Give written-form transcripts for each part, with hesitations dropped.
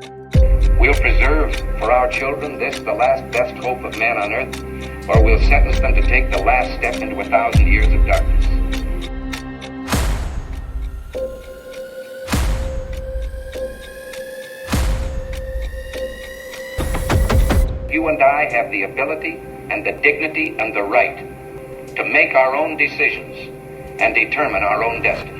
We'll preserve for our children this, the last best hope of man on earth, or we'll sentence them to take the last step into 1,000 years of darkness. You and I have the ability and the dignity and the right to make our own decisions and determine our own destiny.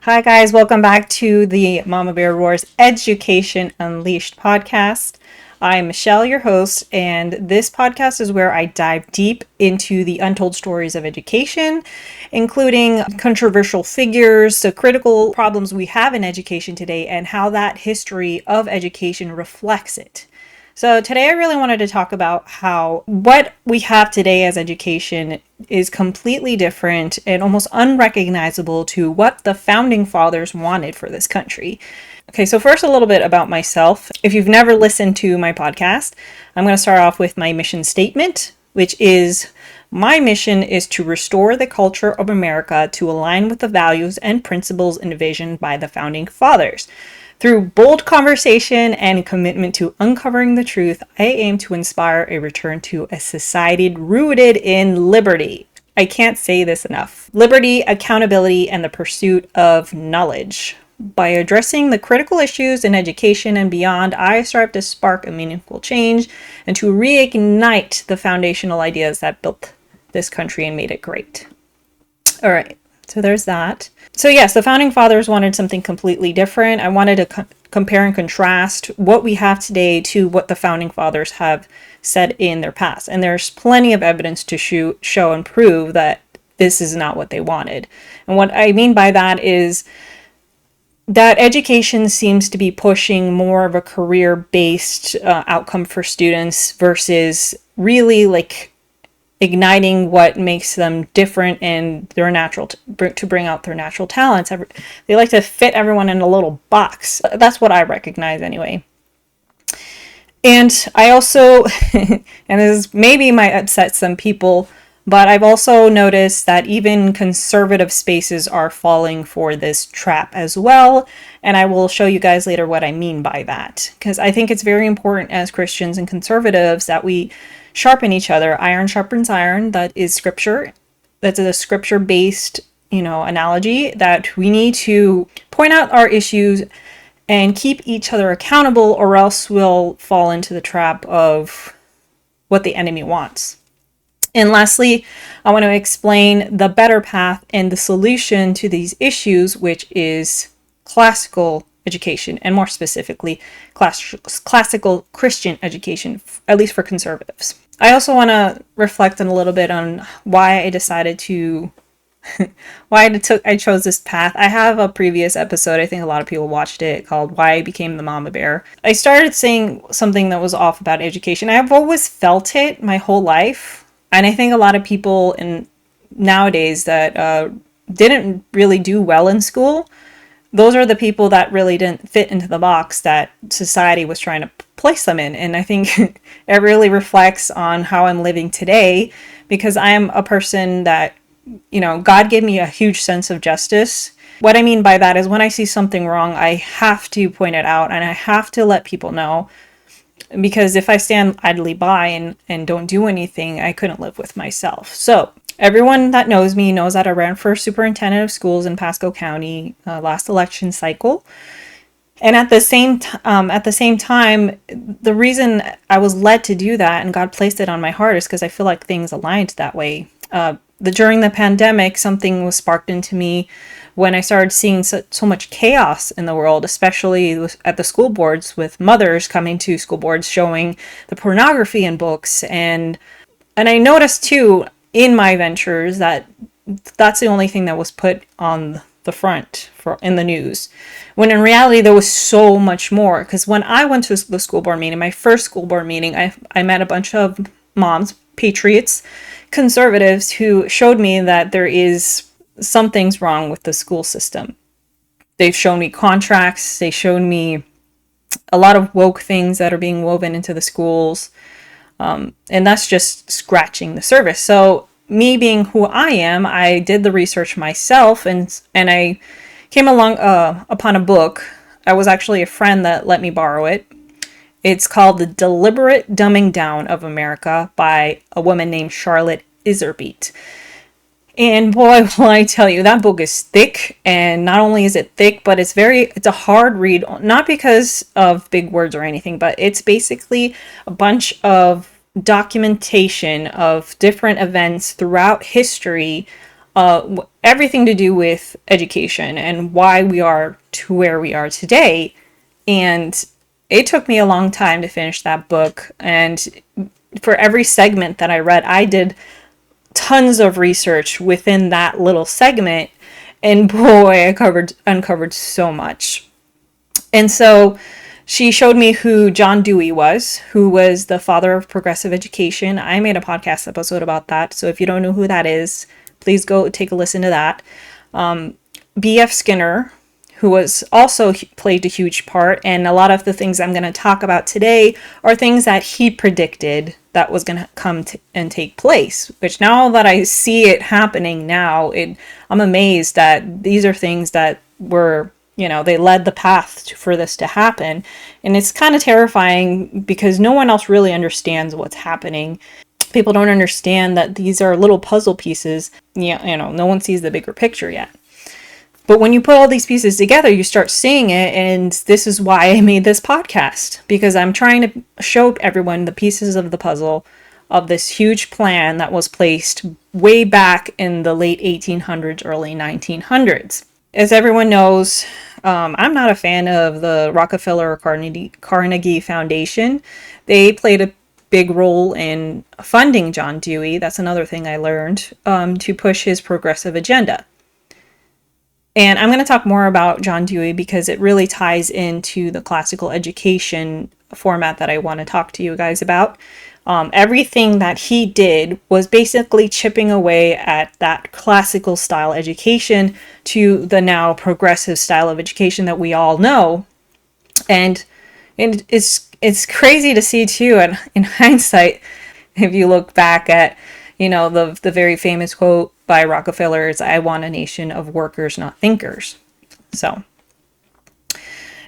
Hi guys, welcome back to the Mama Bear Roars Education Unleashed podcast. I'm Michelle, your host, and this podcast is where I dive deep into the untold stories of education, including controversial figures, the critical problems we have in education today, and how that history of education reflects it. So today I really wanted to talk about how what we have today as education is completely different and almost unrecognizable to what the founding fathers wanted for this country. Okay, so first a little bit about myself. If you've never listened to my podcast, I'm going to start off with my mission statement, which is my mission is to restore the culture of America to align with the values and principles envisioned by the founding fathers. Through bold conversation and commitment to uncovering the truth, I aim to inspire a return to a society rooted in liberty. I can't say this enough. Liberty, accountability, and the pursuit of knowledge. By addressing the critical issues in education and beyond, I strive to spark a meaningful change and to reignite the foundational ideas that built this country and made it great. All right. So there's that. So yes, the founding fathers wanted something completely different. I wanted to compare and contrast what we have today to what the founding fathers have said in their past. And there's plenty of evidence to show and prove that this is not what they wanted. And what I mean by that is that education seems to be pushing more of a career-based outcome for students versus really like igniting what makes them different and their natural to bring out their natural talents. They like to fit everyone in a little box. That's what I recognize anyway. And I also, and this maybe might upset some people, but I've also noticed that even conservative spaces are falling for this trap as well. And I will show you guys later what I mean by that. Because I think it's very important as Christians and conservatives that we sharpen each other. Iron sharpens iron. That is scripture. That's a scripture-based, analogy that we need to point out our issues and keep each other accountable, or else we'll fall into the trap of what the enemy wants. And lastly, I want to explain the better path and the solution to these issues, which is classical education, and more specifically, classical Christian education, at least for conservatives. I also want to reflect on a little bit on why I decided to, I chose this path. I have a previous episode, I think a lot of people watched it, called Why I Became the Mama Bear. I started saying something that was off about education. I've always felt it my whole life. And I think a lot of people nowadays that didn't really do well in school, those are the people that really didn't fit into the box that society was trying to place them in. And I think it really reflects on how I'm living today, because I'm a person that, God gave me a huge sense of justice. What I mean by that is when I see something wrong, I have to point it out and I have to let people know. Because if I stand idly by and don't do anything, I couldn't live with myself. So everyone that knows me knows that I ran for superintendent of schools in Pasco County last election cycle. And at the same time, the reason I was led to do that and God placed it on my heart is because I feel like things aligned that way. During the pandemic, something was sparked into me when I started seeing so much chaos in the world, especially at the school boards, with mothers coming to school boards showing the pornography in books. And I noticed too in my ventures that that's the only thing that was put on the front in the news, when in reality there was so much more. Because when I went to the school board meeting, my first school board meeting, I met a bunch of moms, patriots, conservatives, who showed me that there is something's wrong with the school system. They've shown me contracts. They showed me a lot of woke things that are being woven into the schools. And that's just scratching the surface. So me being who I am, I did the research myself, and I came along upon a book. I was actually a friend that let me borrow it. It's called The Deliberate Dumbing Down of America by a woman named Charlotte Iserbyt. And boy, will I tell you, that book is thick. And not only is it thick, but it's a hard read, not because of big words or anything, but it's basically a bunch of documentation of different events throughout history, everything to do with education and why we are to where we are today. And it took me a long time to finish that book. And for every segment that I read, I did tons of research within that little segment, and boy, I uncovered so much. And so she showed me who John Dewey was, who was the father of progressive education. I made a podcast episode about that, so if you don't know who that is, please go take a listen to that. B.F. Skinner, who was also played a huge part, and a lot of the things I'm going to talk about today are things that he predicted that was going to come and take place, which now that I see it happening now, I'm amazed that these are things that were, they led the path for this to happen. And it's kind of terrifying because no one else really understands what's happening. People don't understand that these are little puzzle pieces. No one sees the bigger picture yet. But when you put all these pieces together, you start seeing it, and this is why I made this podcast, because I'm trying to show everyone the pieces of the puzzle of this huge plan that was placed way back in the late 1800s, early 1900s. As everyone knows, I'm not a fan of the Rockefeller or Carnegie Foundation. They played a big role in funding John Dewey. That's another thing I learned, to push his progressive agenda. And I'm going to talk more about John Dewey because it really ties into the classical education format that I want to talk to you guys about. Everything that he did was basically chipping away at that classical style education to the now progressive style of education that we all know. And it's crazy to see too, and in hindsight, if you look back at, the very famous quote by Rockefeller is, "I want a nation of workers, not thinkers." So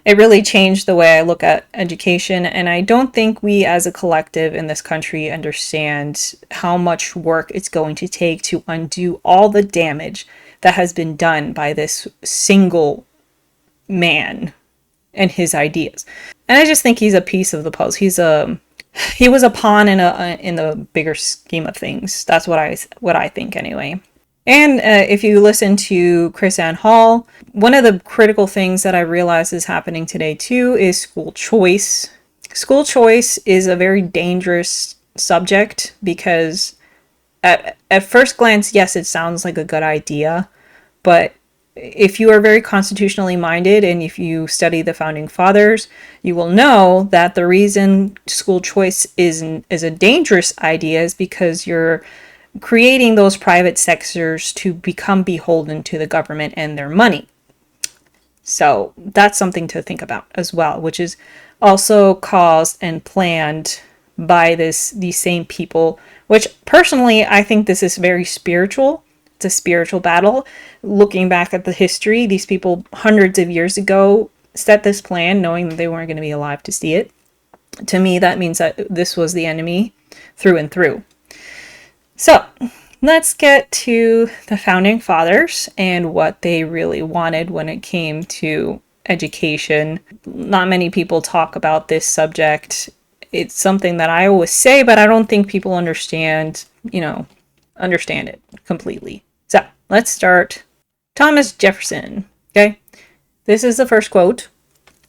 it really changed the way I look at education. And I don't think we as a collective in this country understand how much work it's going to take to undo all the damage that has been done by this single man and his ideas. And I just think he's a piece of the puzzle. He was a pawn in the bigger scheme of things. That's what I think anyway. And if you listen to Chris Ann Hall, one of the critical things that I realize is happening today too is school choice. School choice is a very dangerous subject because at first glance, yes, it sounds like a good idea, but if you are very constitutionally minded and if you study the founding fathers, you will know that the reason school choice is a dangerous idea is because you're creating those private sectors to become beholden to the government and their money. So that's something to think about as well, which is also caused and planned by these same people, which personally I think this is very spiritual. It's a spiritual battle. Looking back at the history, these people hundreds of years ago set this plan knowing that they weren't going to be alive to see it. To me, that means that this was the enemy through and through. So let's get to the founding fathers and what they really wanted when it came to education. Not many people talk about this subject. It's something that I always say, but I don't think people understand it completely. So let's start. Thomas Jefferson. Okay. This is the first quote.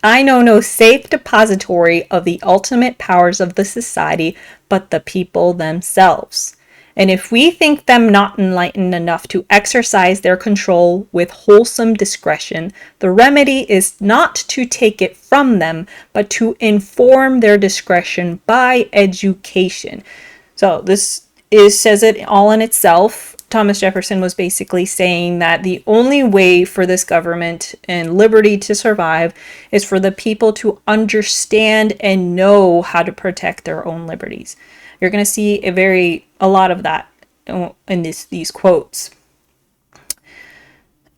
"I know no safe depository of the ultimate powers of the society but the people themselves. And if we think them not enlightened enough to exercise their control with wholesome discretion, the remedy is not to take it from them, but to inform their discretion by education." So this says it all in itself. Thomas Jefferson was basically saying that the only way for this government and liberty to survive is for the people to understand and know how to protect their own liberties. You're going to see a lot of that in these quotes.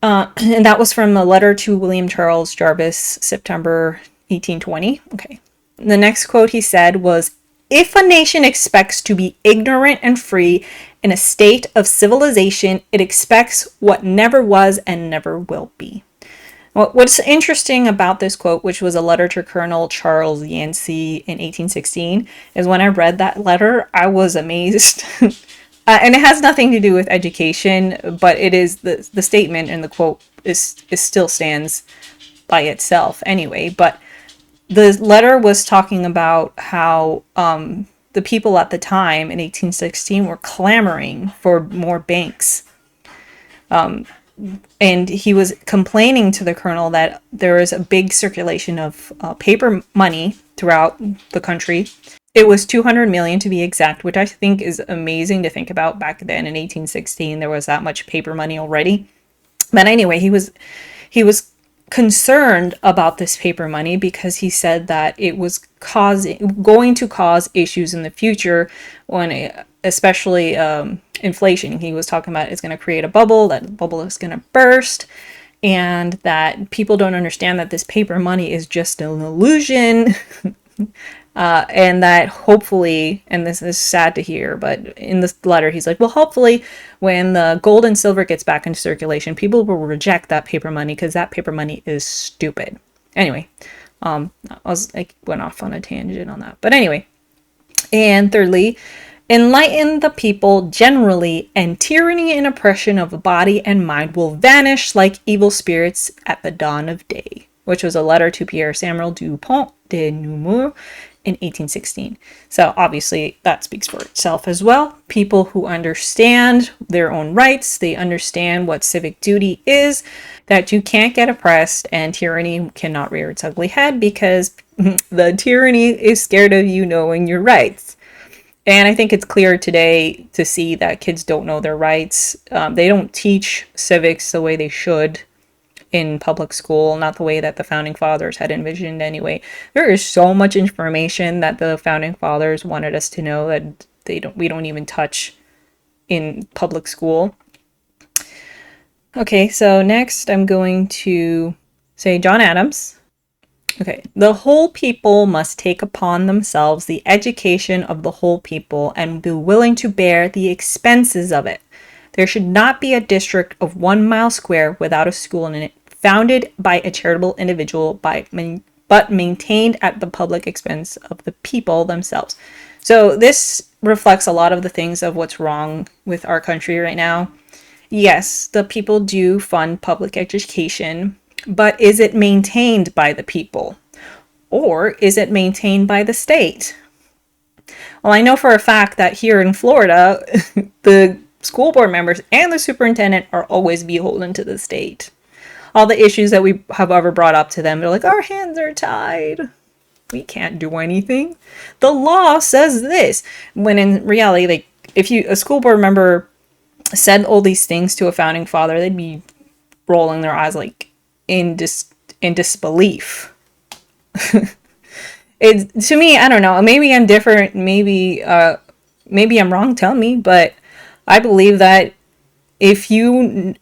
And that was from a letter to William Charles Jarvis, September 1820. Okay. The next quote he said was, "If a nation expects to be ignorant and free in a state of civilization, it expects what never was and never will be." What's interesting about this quote, which was a letter to Colonel Charles Yancey in 1816, is when I read that letter, I was amazed. And it has nothing to do with education, but it is the statement and the quote is still stands by itself anyway. But the letter was talking about how the people at the time in 1816 were clamoring for more banks. And he was complaining to the colonel that there is a big circulation of paper money throughout the country. It was 200 million to be exact, which I think is amazing to think about. Back then in 1816, there was that much paper money already. But anyway, he was concerned about this paper money because he said that it was going to cause issues in the future when especially inflation. He was talking about it's going to create a bubble, that bubble is going to burst, and that people don't understand that this paper money is just an illusion. And that hopefully, and this is sad to hear, but in this letter, he's like, well, hopefully when the gold and silver gets back into circulation, people will reject that paper money because that paper money is stupid. Anyway, I went off on a tangent on that. But anyway, and thirdly, enlighten the people generally, and tyranny and oppression of body and mind will vanish like evil spirits at the dawn of day, which was a letter to Pierre Samuel Dupont de Nemours in 1816. So obviously that speaks for itself as well. People who understand their own rights, they understand what civic duty is, that you can't get oppressed and tyranny cannot rear its ugly head because the tyranny is scared of you knowing your rights. And I think it's clear today to see that kids don't know their rights. They don't teach civics the way they should in public school, not the way that the founding fathers had envisioned anyway. There is so much information that the founding fathers wanted us to know that we don't even touch in public school. Okay, so next I'm going to say John Adams. Okay, the whole people must take upon themselves the education of the whole people and be willing to bear the expenses of it. There should not be a district of 1 mile square without a school in it, founded by a charitable individual, but maintained at the public expense of the people themselves. So this reflects a lot of the things of what's wrong with our country right now. Yes, the people do fund public education, but is it maintained by the people? Or is it maintained by the state? Well, I know for a fact that here in Florida, the school board members and the superintendent are always beholden to the state. All the issues that we have ever brought up to them, they're like, our hands are tied. We can't do anything. The law says this. When in reality, like, if a school board member said all these things to a founding father, they'd be rolling their eyes like in disbelief. To me, I don't know. Maybe I'm different. Maybe I'm wrong. Tell me. But I believe that if you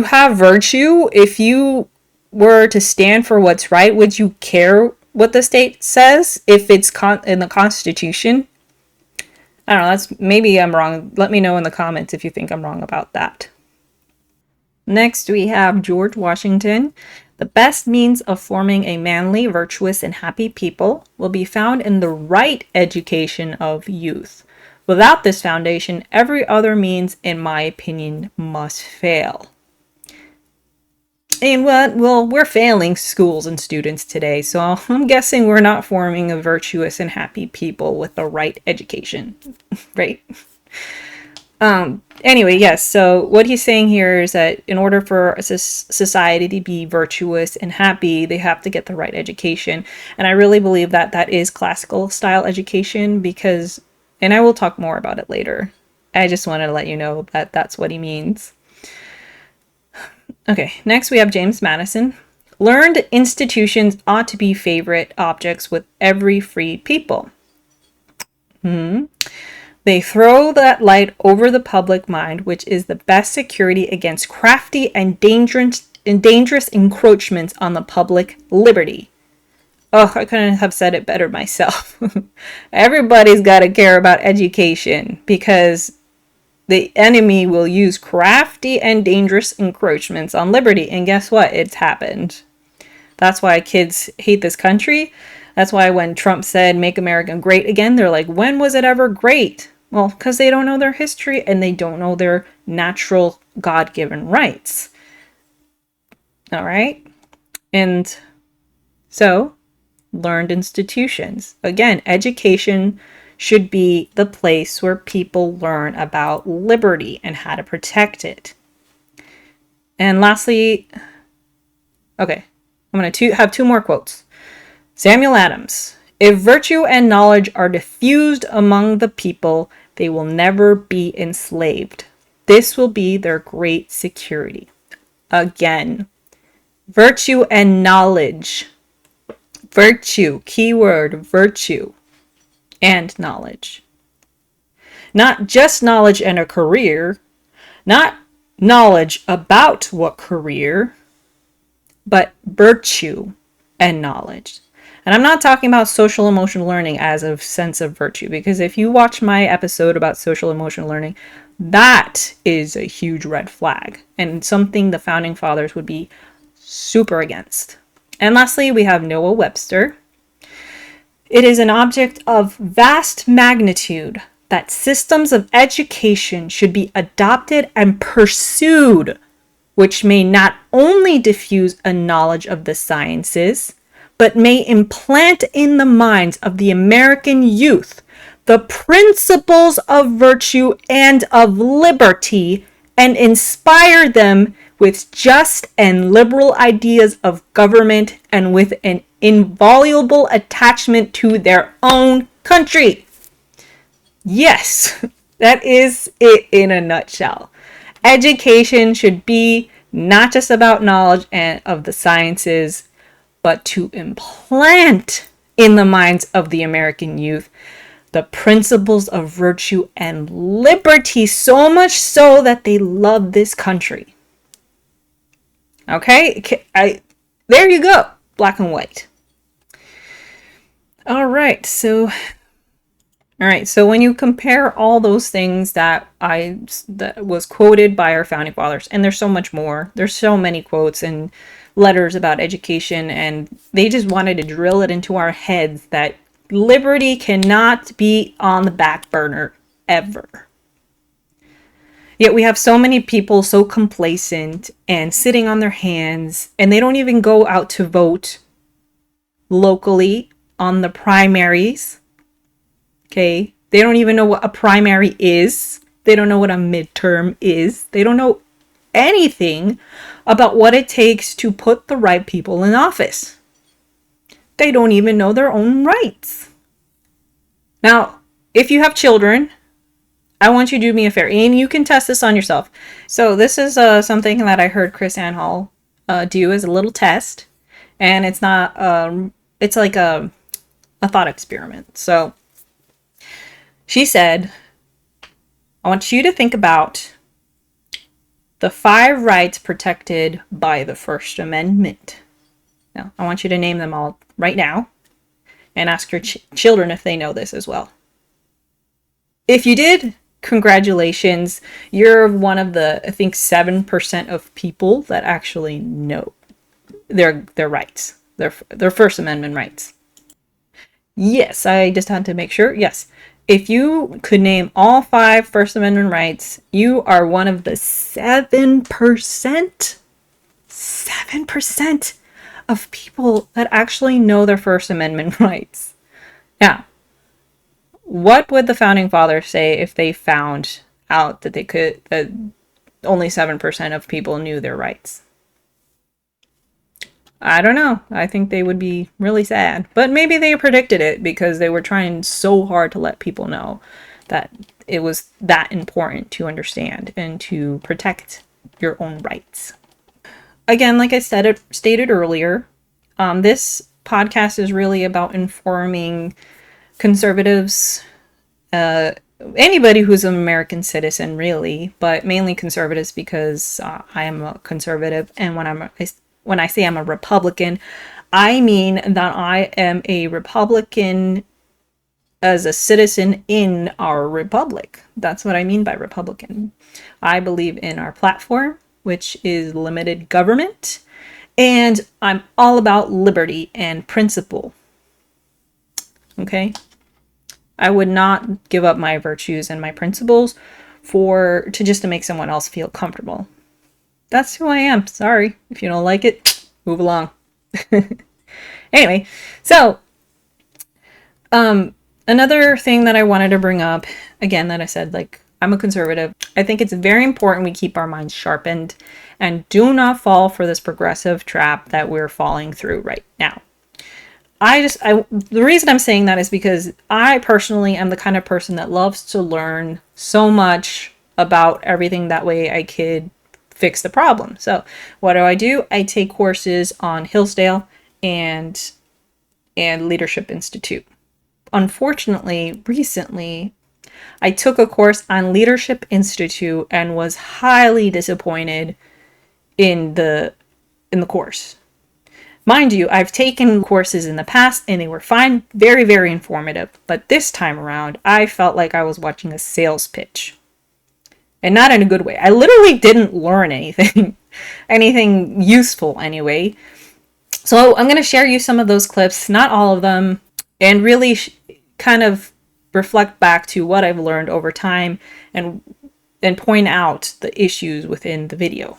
have virtue, if you were to stand for what's right, would you care what the state says if it's in the Constitution? I don't know. Maybe I'm wrong. Let me know in the comments if you think I'm wrong about that. Next, we have George Washington. The best means of forming a manly, virtuous, and happy people will be found in the right education of youth. Without this foundation, every other means, in my opinion, must fail. And well, we're failing schools and students today, so I'm guessing we're not forming a virtuous and happy people with the right education, right? Anyway, yes, so what he's saying here is that in order for a society to be virtuous and happy, they have to get the right education. And I really believe that that is classical style education because, and I will talk more about it later. I just wanted to let you know that that's what he means. Okay, next we have James Madison. Learned institutions ought to be favorite objects with every free people. They They throw that light over the public mind, which is the best security against crafty and dangerous encroachments on the public liberty. Oh, I couldn't have said it better myself. Everybody's got to care about education because the enemy will use crafty and dangerous encroachments on liberty. And guess what? It's happened. That's why kids hate this country. That's why when Trump said, "Make America Great Again," they're like, when was it ever great? Well, because they don't know their history and they don't know their natural God-given rights. All right? And so, learned institutions. Again, education should be the place where people learn about liberty and how to protect it. And lastly, okay, I'm going to have two more quotes. Samuel Adams. If virtue and knowledge are diffused among the people, they will never be enslaved. This will be their great security. Again, virtue and knowledge. Virtue, keyword, virtue and knowledge. Not just knowledge and a career, not knowledge about what career, but virtue and knowledge. And I'm not talking about social emotional learning as a sense of virtue, because if you watch my episode about social emotional learning, that is a huge red flag and something the founding fathers would be super against. And lastly, we have Noah Webster. It is an object of vast magnitude that systems of education should be adopted and pursued, which may not only diffuse a knowledge of the sciences, but may implant in the minds of the American youth the principles of virtue and of liberty, and inspire them with just and liberal ideas of government and with an inviolable attachment to their own country. Yes, that is it in a nutshell. Education should be not just about knowledge and of the sciences, but to implant in the minds of the American youth the principles of virtue and liberty, so much so that they love this country. Okay, there you go, black and white. All right, so when you compare all those things that was quoted by our founding fathers, and there's so much more, there's so many quotes and letters about education, and they just wanted to drill it into our heads that liberty cannot be on the back burner ever. Yet we have so many people so complacent and sitting on their hands, and they don't even go out to vote locally on the primaries. Okay? They don't even know what a primary is. They don't know what a midterm is. They don't know anything about what it takes to put the right people in office. They don't even know their own rights. Now, if you have children, I want you to do me a favor, and you can test this on yourself. So this is something that I heard Chris Anhall do as a little test, and it's not, it's like a thought experiment. So she said, I want you to think about the 5 rights protected by the First Amendment. Now, I want you to name them all right now and ask your children if they know this as well. If you did, congratulations. You're one of the, I think, 7% of people that actually know their rights, their First Amendment rights. Yes, I just had to make sure. Yes. If you could name all 5 First Amendment rights, you are one of the 7%. 7% of people that actually know their First Amendment rights. Now, what would the founding fathers say if they found out that that only 7% of people knew their rights? I don't know. I think they would be really sad. But maybe they predicted it because they were trying so hard to let people know that it was that important to understand and to protect your own rights. Again, like I stated earlier, this podcast is really about informing conservatives anybody who's an American citizen, really, but mainly conservatives because I am a conservative. And when I say I'm a Republican, I mean that I am a Republican as a citizen in our republic. That's what I mean by Republican. I believe in our platform, which is limited government, and I'm all about liberty and principle. Okay? I would not give up my virtues and my principles to make someone else feel comfortable. That's who I am. Sorry. If you don't like it, move along. Anyway, so another thing that I wanted to bring up, again, that I said, like, I'm a conservative. I think it's very important we keep our minds sharpened and do not fall for this progressive trap that we're falling through right now. The reason I'm saying that is because I personally am the kind of person that loves to learn so much about everything. That way I could fix the problem. So what do? I take courses on Hillsdale and Leadership Institute. Unfortunately, recently, I took a course on Leadership Institute and was highly disappointed in the course. Mind you, I've taken courses in the past and they were fine, very, very informative. But this time around, I felt like I was watching a sales pitch. And not in a good way. I literally didn't learn anything, anything useful anyway. So I'm going to share you some of those clips, not all of them, and really kind of reflect back to what I've learned over time and point out the issues within the video.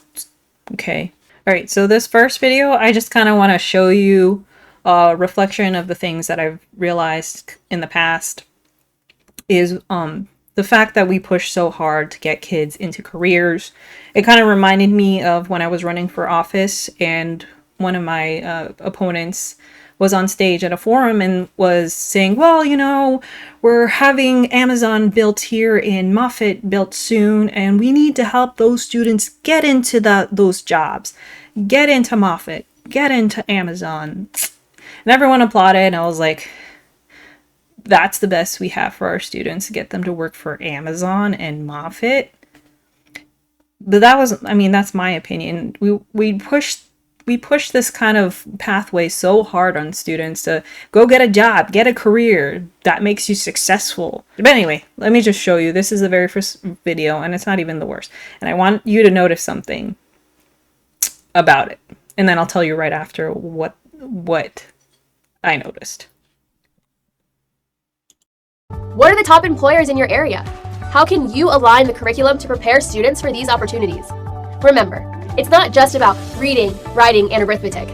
Okay. All right. So this first video, I just kind of want to show you a reflection of the things that I've realized in the past is the fact that we push so hard to get kids into careers. It kind of reminded me of when I was running for office and one of my opponents was on stage at a forum and was saying, well, we're having Amazon built here and Moffitt built soon, and we need to help those students get into those jobs, get into Moffitt, get into Amazon. And everyone applauded, and I was like, that's the best we have for our students, get them to work for Amazon and Moffitt. But that's my opinion. We push this kind of pathway so hard on students to go get a job, get a career that makes you successful. But anyway, let me just show you. This is the very first video, and it's not even the worst. And I want you to notice something about it. And then I'll tell you right after what I noticed. What are the top employers in your area? How can you align the curriculum to prepare students for these opportunities? Remember, it's not just about reading, writing, and arithmetic.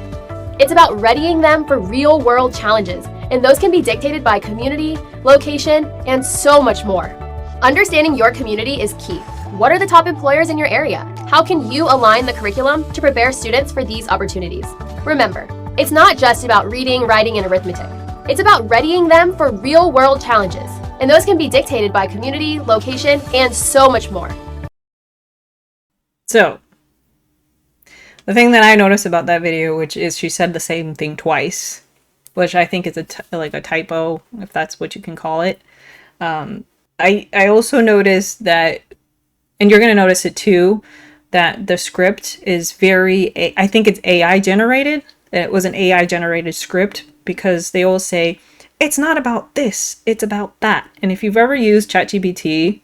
It's about readying them for real-world challenges, and those can be dictated by community, location, and so much more. Understanding your community is key. What are the top employers in your area? How can you align the curriculum to prepare students for these opportunities? Remember, it's not just about reading, writing, and arithmetic. It's about readying them for real-world challenges, and those can be dictated by community, location, and so much more. So, the thing that I noticed about that video, which is she said the same thing twice, which I think is a typo, if that's what you can call it. I also noticed that, and you're going to notice it too, that the script is I think it's AI generated. It was an AI generated script because they all say, it's not about this, it's about that. And if you've ever used ChatGPT,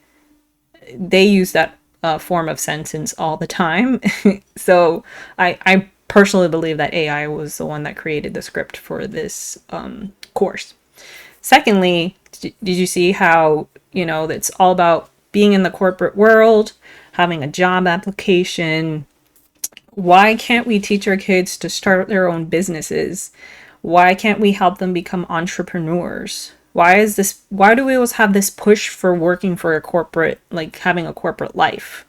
they use that form of sentence all the time. So I personally believe that AI was the one that created the script for this course. Secondly, did you see how, it's all about being in the corporate world, having a job application? Why can't we teach our kids to start their own businesses? Why can't we help them become entrepreneurs? Why do we always have this push for working for a corporate, like having a corporate life?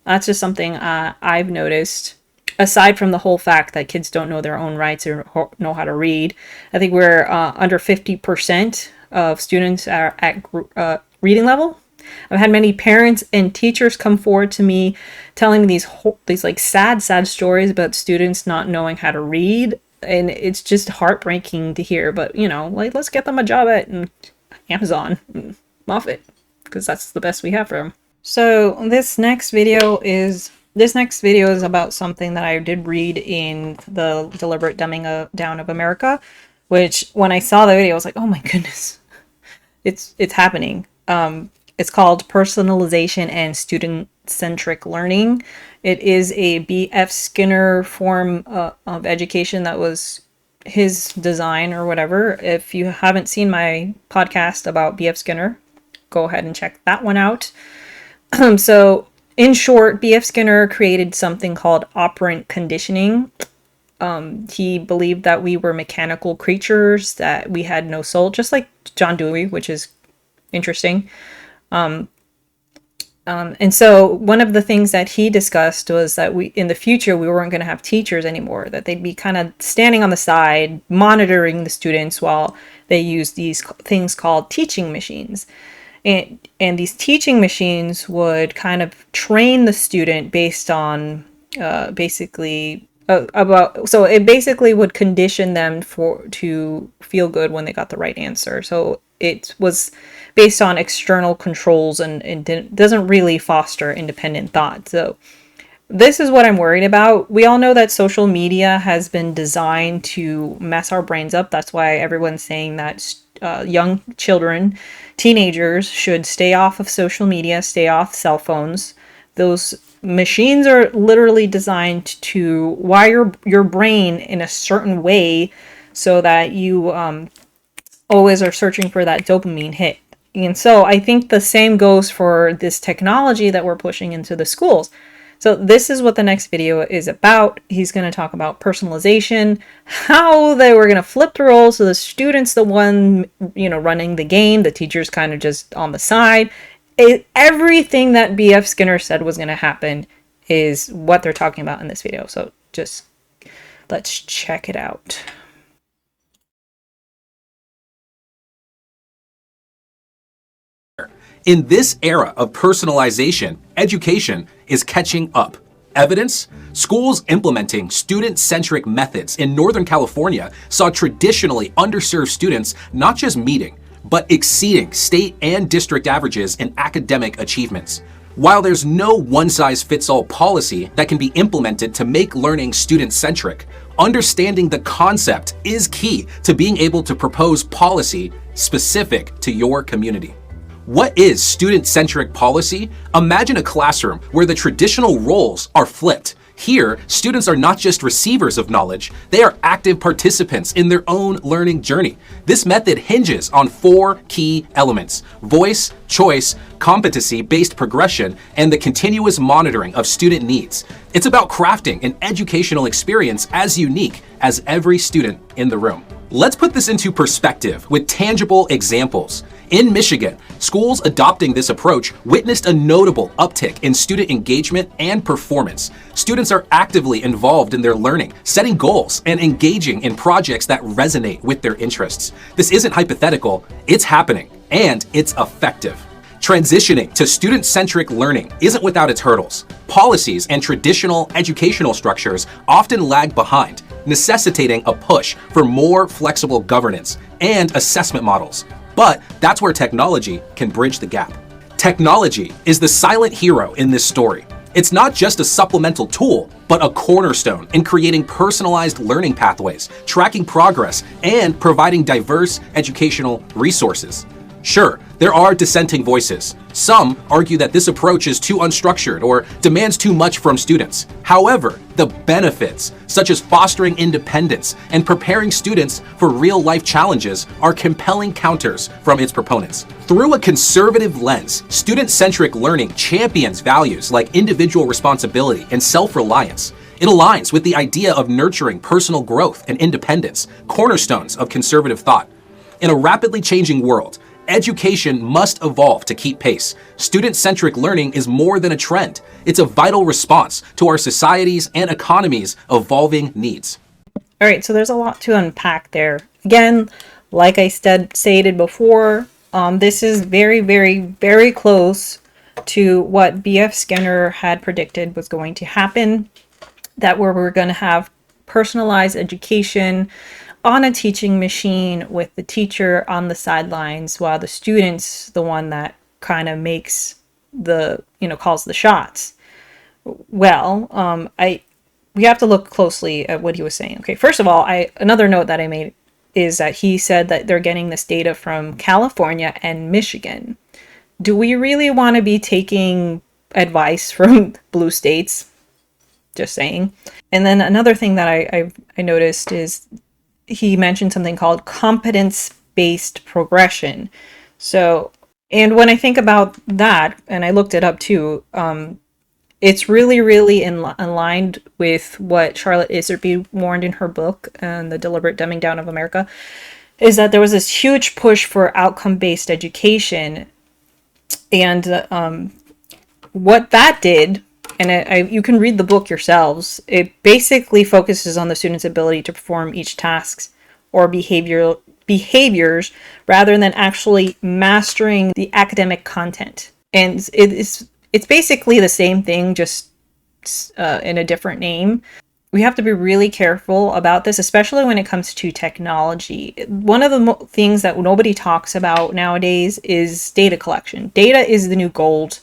That's just something I've noticed. Aside from the whole fact that kids don't know their own rights or know how to read, I think we're under 50% of students are at reading level. I've had many parents and teachers come forward to me telling me these like sad stories about students not knowing how to read. And it's just heartbreaking to hear, but let's get them a job at Amazon, Moffitt, because that's the best we have for him. So this next video is about something that I did read in the Deliberate Dumbing Down of America, which when I saw the video, I was like, oh my goodness, it's happening. It's called Personalization and Student-Centric Learning. It is a B.F. Skinner form of education that was his design or whatever. If you haven't seen my podcast about B.F. Skinner, go ahead and check that one out. So in short, B.F. Skinner created something called operant conditioning. He believed that we were mechanical creatures, that we had no soul, just like John Dewey, which is interesting. And so one of the things that he discussed was that in the future, we weren't going to have teachers anymore, that they'd be kind of standing on the side, monitoring the students while they use these things called teaching machines. And these teaching machines would kind of train the student based on so it basically would condition them to feel good when they got the right answer. So it was based on external controls and doesn't really foster independent thought. So this is what I'm worried about. We all know that social media has been designed to mess our brains up. That's why everyone's saying that young children, teenagers should stay off of social media, stay off cell phones. Those machines are literally designed to wire your brain in a certain way so that you always are searching for that dopamine hit. And so I think the same goes for this technology that we're pushing into the schools. So this is what the next video is about. He's going to talk about personalization, how they were going to flip the roles. So the student's the one, running the game. The teacher's kind of just on the side. Everything that B.F. Skinner said was going to happen is what they're talking about in this video. So just let's check it out. In this era of personalization, education is catching up. Evidence? Schools implementing student-centric methods in Northern California saw traditionally underserved students not just meeting, but exceeding state and district averages in academic achievements. While there's no one-size-fits-all policy that can be implemented to make learning student-centric, understanding the concept is key to being able to propose policy specific to your community. What is student-centric policy? Imagine a classroom where the traditional roles are flipped. Here, students are not just receivers of knowledge, they are active participants in their own learning journey. This method hinges on 4 key elements: voice, choice, competency-based progression, and the continuous monitoring of student needs. It's about crafting an educational experience as unique as every student in the room. Let's put this into perspective with tangible examples. In Michigan, schools adopting this approach witnessed a notable uptick in student engagement and performance. Students are actively involved in their learning, setting goals, and engaging in projects that resonate with their interests. This isn't hypothetical, it's happening, and it's effective. Transitioning to student-centric learning isn't without its hurdles. Policies and traditional educational structures often lag behind, necessitating a push for more flexible governance and assessment models. But that's where technology can bridge the gap. Technology is the silent hero in this story. It's not just a supplemental tool, but a cornerstone in creating personalized learning pathways, tracking progress, and providing diverse educational resources. Sure, there are dissenting voices. Some argue that this approach is too unstructured or demands too much from students. However, the benefits, such as fostering independence and preparing students for real-life challenges, are compelling counters from its proponents. Through a conservative lens, student-centric learning champions values like individual responsibility and self-reliance. It aligns with the idea of nurturing personal growth and independence, cornerstones of conservative thought. In a rapidly changing world, education must evolve to keep pace. Student-centric learning is more than a trend. It's a vital response to our society's and economy's evolving needs. All right, so there's a lot to unpack there. Again, like I stated before, this is very, very, very close to what B.F. Skinner had predicted was going to happen, that we're going to have personalized education on a teaching machine with the teacher on the sidelines while the student's the one that kind of makes calls the shots. Well, we have to look closely at what he was saying. Okay, first of all, another note that I made is that he said that they're getting this data from California and Michigan. Do we really want to be taking advice from blue states? Just saying. And then another thing that I noticed is he mentioned something called competence-based progression. So, and when I think about that, and I looked it up too, it's really, really aligned with what Charlotte Iserbyt warned in her book, The Deliberate Dumbing Down of America, is that there was this huge push for outcome-based education. And what that did, and you can read the book yourselves, it basically focuses on the student's ability to perform each task or behaviors rather than actually mastering the academic content. And it's basically the same thing, just in a different name. We have to be really careful about this, especially when it comes to technology. One of the things that nobody talks about nowadays is data collection. Data is the new gold.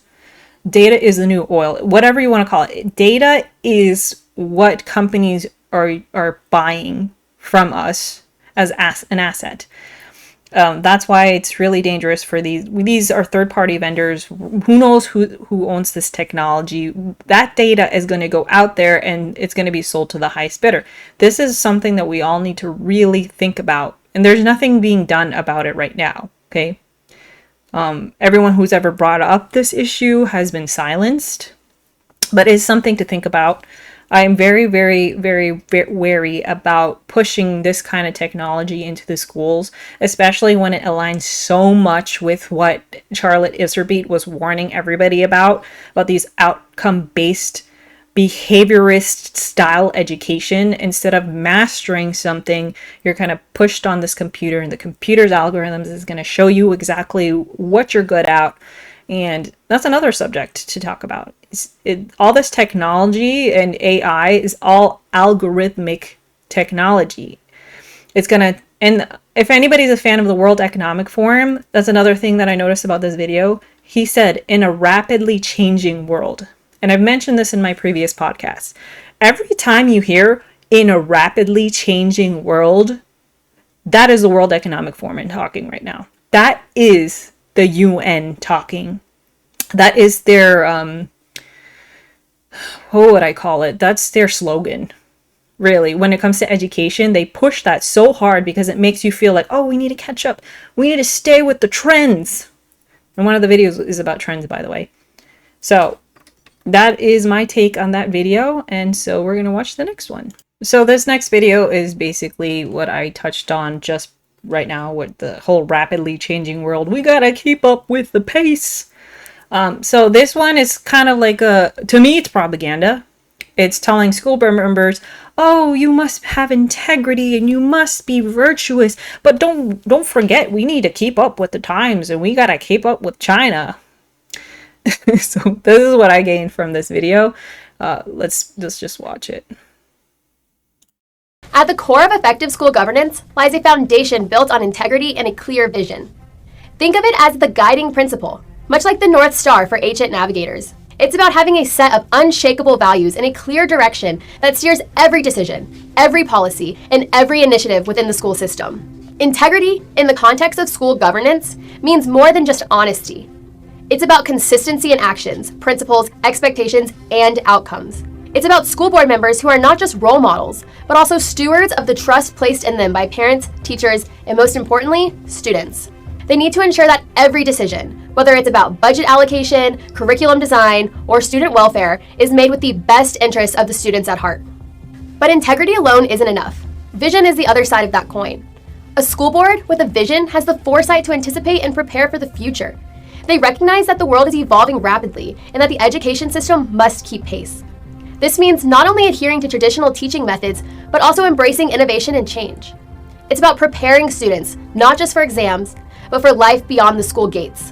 Data is the new oil, whatever you want to call it. Data is what companies are buying from us as an asset. That's why it's really dangerous for these are third-party vendors. Who knows who owns this technology? That data is going to go out there and it's going to be sold to the highest bidder. This is something that we all need to really think about. And there's nothing being done about it right now. Okay. Everyone who's ever brought up this issue has been silenced, but it's something to think about. I'm very, very, very, very wary about pushing this kind of technology into the schools, especially when it aligns so much with what Charlotte Iserbyt was warning everybody about these outcome-based behaviorist style education. Instead of mastering something, you're kind of pushed on this computer, and the computer's algorithms is going to show you exactly what you're good at. And that's another subject to talk about. All this technology and AI is all algorithmic technology. And if anybody's a fan of the World Economic Forum, that's another thing that I noticed about this video. He said, in a rapidly changing world. And I've mentioned this in my previous podcasts. Every time you hear in a rapidly changing world, that is the World Economic Forum talking right now. That is the UN talking. That is their, what would I call it? That's their slogan. Really, when it comes to education, they push that so hard because it makes you feel like, oh, we need to catch up. We need to stay with the trends. And one of the videos is about trends, by the way. So that is my take on that video. And so we're going to watch the next one. So this next video is basically what I touched on just right now with the whole rapidly changing world. We got to keep up with the pace. So this one is kind of like to me, it's propaganda. It's telling school board members, oh, you must have integrity and you must be virtuous. But don't forget, we need to keep up with the times and we got to keep up with China. So this is what I gained from this video. Let's just watch it. At the core of effective school governance lies a foundation built on integrity and a clear vision. Think of it as the guiding principle, much like the North Star for ancient navigators. It's about having a set of unshakable values and a clear direction that steers every decision, every policy, and every initiative within the school system. Integrity, in the context of school governance, means more than just honesty. It's about consistency in actions, principles, expectations, and outcomes. It's about school board members who are not just role models, but also stewards of the trust placed in them by parents, teachers, and most importantly, students. They need to ensure that every decision, whether it's about budget allocation, curriculum design, or student welfare, is made with the best interests of the students at heart. But integrity alone isn't enough. Vision is the other side of that coin. A school board with a vision has the foresight to anticipate and prepare for the future. They recognize that the world is evolving rapidly and that the education system must keep pace. This means not only adhering to traditional teaching methods, but also embracing innovation and change. It's about preparing students, not just for exams, but for life beyond the school gates.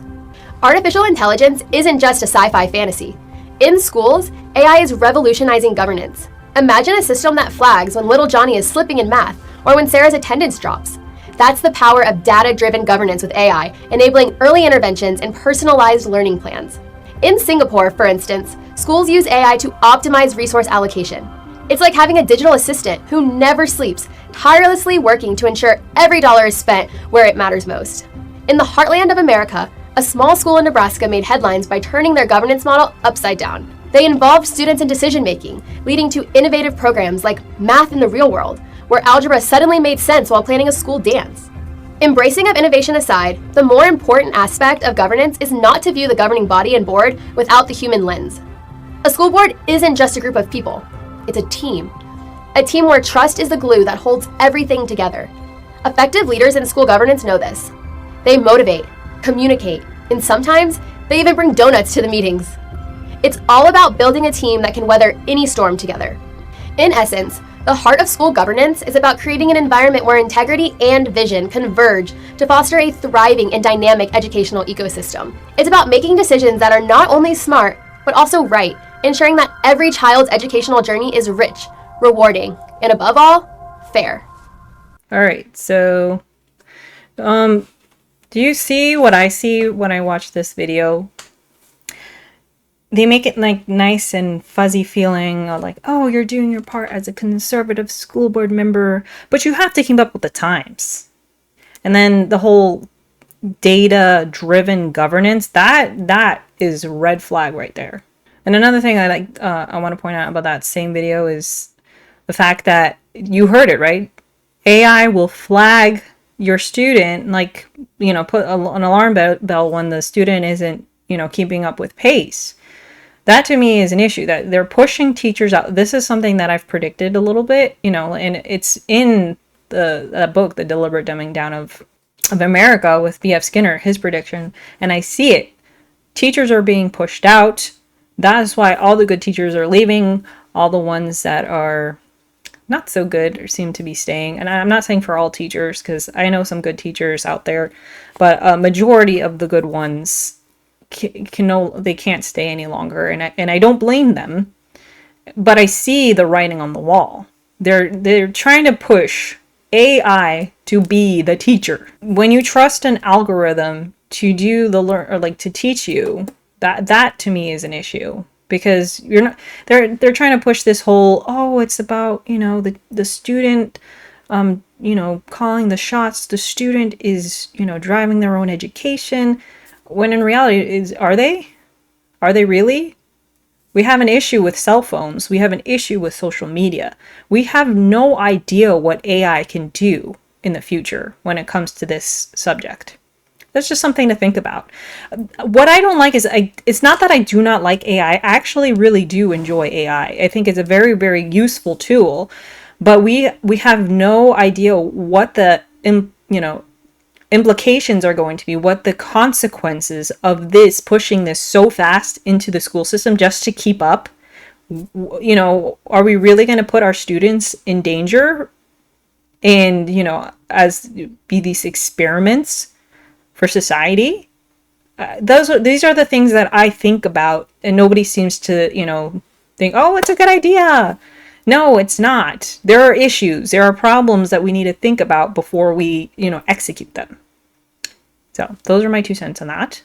Artificial intelligence isn't just a sci-fi fantasy. In schools, AI is revolutionizing governance. Imagine a system that flags when little Johnny is slipping in math or when Sarah's attendance drops. That's the power of data-driven governance with AI, enabling early interventions and personalized learning plans. In Singapore, for instance, schools use AI to optimize resource allocation. It's like having a digital assistant who never sleeps, tirelessly working to ensure every dollar is spent where it matters most. In the heartland of America, a small school in Nebraska made headlines by turning their governance model upside down. They involved students in decision-making, leading to innovative programs like Math in the Real World, where algebra suddenly made sense while planning a school dance. Embracing of innovation aside, the more important aspect of governance is not to view the governing body and board without the human lens. A school board isn't just a group of people, it's a team. A team where trust is the glue that holds everything together. Effective leaders in school governance know this. They motivate, communicate, and sometimes they even bring donuts to the meetings. It's all about building a team that can weather any storm together. In essence, the heart of school governance is about creating an environment where integrity and vision converge to foster a thriving and dynamic educational ecosystem. It's about making decisions that are not only smart, but also right, ensuring that every child's educational journey is rich, rewarding, and above all, fair. All right, so do you see what I see when I watch this video? They make it like nice and fuzzy feeling, like, oh, you're doing your part as a conservative school board member, but you have to keep up with the times. And then the whole data-driven governance, that is a red flag right there. And another thing I want to point out about that same video is the fact that you heard it, right? AI will flag your student, like, put an alarm bell when the student isn't, keeping up with pace. That to me is an issue, that they're pushing teachers out. This is something that I've predicted a little bit, and it's in the book, The Deliberate Dumbing Down of America, with B.F. Skinner, his prediction, and I see it. Teachers are being pushed out. That's why all the good teachers are leaving. All the ones that are not so good seem to be staying. And I'm not saying for all teachers, because I know some good teachers out there, but a majority of the good ones they can't stay any longer, and I don't blame them, but I see the writing on the wall. They're trying to push AI to be the teacher. When you trust an algorithm to do to teach you, that to me is an issue, because you're not, they're trying to push this whole, oh, it's about, the student calling the shots, the student is, driving their own education. When in reality, are they really? We have an issue with cell phones. We have an issue with social media. We have no idea what AI can do in the future when it comes to this subject. That's just something to think about. What I don't like is, it's not that I do not like AI. I actually really do enjoy AI. I think it's a very, very useful tool, but we have no idea what the implications are going to be, what the consequences of this, pushing this so fast into the school system just to keep up. Are we really going to put our students in danger and, as be these experiments for society? These are the things that I think about, and nobody seems to, think, oh, it's a good idea. No, it's not. There are issues. There are problems that we need to think about before we, execute them. So those are my 2 cents on that.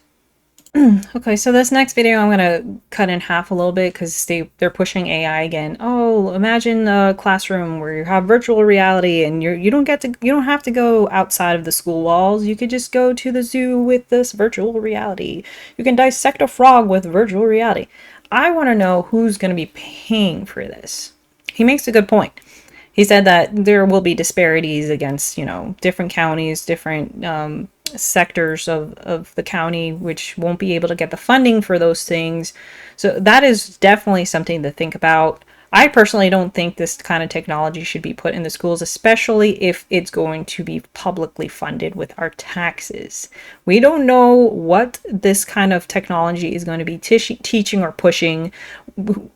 Okay, so this next video I'm going to cut in half a little bit, because they're pushing AI again. Oh, imagine a classroom where you have virtual reality and you don't have to go outside of the school walls. You could just go to the zoo with this virtual reality. You can dissect a frog with virtual reality. I want to know who's going to be paying for this. He makes a good point. He said that there will be disparities against, different counties, different sectors of the county, which won't be able to get the funding for those things. So that is definitely something to think about. I personally don't think this kind of technology should be put in the schools, especially if it's going to be publicly funded with our taxes. We don't know what this kind of technology is going to be teaching or pushing.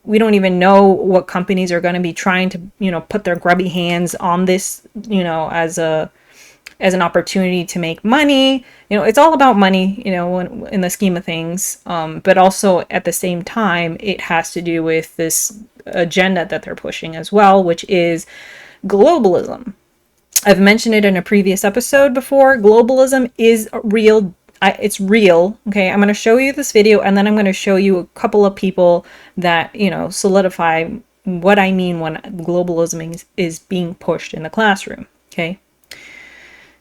We don't even know what companies are going to be trying to, put their grubby hands on this, as an opportunity to make money. It's all about money, in the scheme of things. But also at the same time, it has to do with this agenda that they're pushing as well, which is globalism. I've mentioned it in a previous episode before. Globalism is real. It's real. Okay, I'm going to show you this video, and then I'm going to show you a couple of people that, solidify what I mean when globalism is being pushed in the classroom. Okay,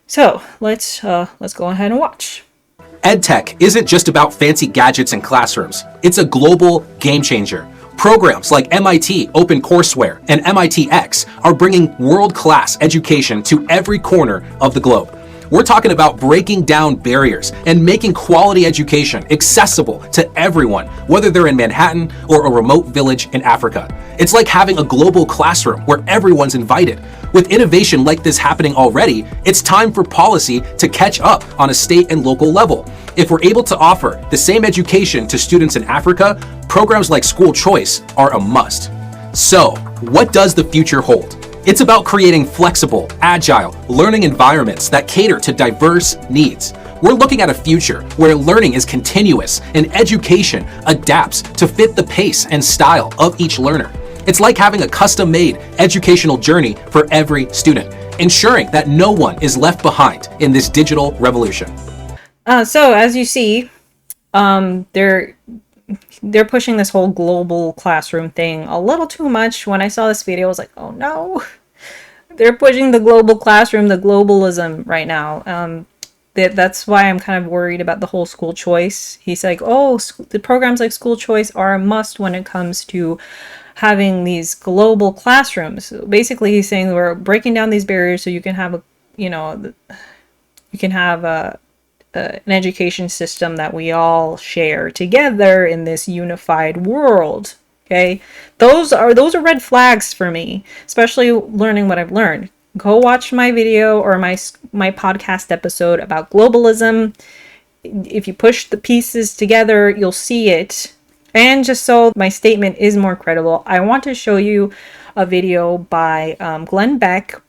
so let's go ahead and watch. EdTech isn't just about fancy gadgets in classrooms. It's a global game changer. Programs like MIT OpenCourseware and MIT X are bringing world-class education to every corner of the globe. We're talking about breaking down barriers and making quality education accessible to everyone, whether they're in Manhattan or a remote village in Africa. It's like having a global classroom where everyone's invited. With innovation like this happening already, it's time for policy to catch up on a state and local level. If we're able to offer the same education to students in Africa, programs like school choice are a must. So, what does the future hold? It's about creating flexible, agile learning environments that cater to diverse needs. We're looking at a future where learning is continuous and education adapts to fit the pace and style of each learner. It's like having a custom-made educational journey for every student, ensuring that no one is left behind in this digital revolution. So as you see, they're pushing this whole global classroom thing a little too much. When I saw this video, I was like, oh no, they're pushing the global classroom, the globalism right now. That's why I'm kind of worried about the whole school choice. He's like, oh, the programs like school choice are a must when it comes to having these global classrooms. So basically, he's saying we're breaking down these barriers so you can have an education system that we all share together in this unified world. Okay, those are red flags for me, especially learning what I've learned. Go watch my video or my podcast episode about globalism. If you push the pieces together, you'll see it. And just so my statement is more credible, I want to show you a video by Glenn Beck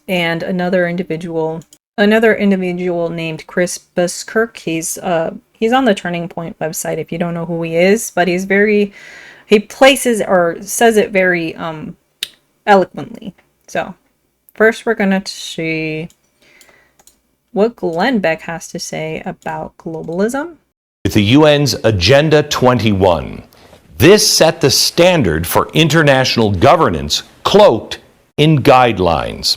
and another individual named Chris Buskirk. He's on the Turning Point website if you don't know who he is, but he places or says it very eloquently. So first we're going to see what Glenn Beck has to say about globalism. With the UN's Agenda 21, this set the standard for international governance cloaked in guidelines.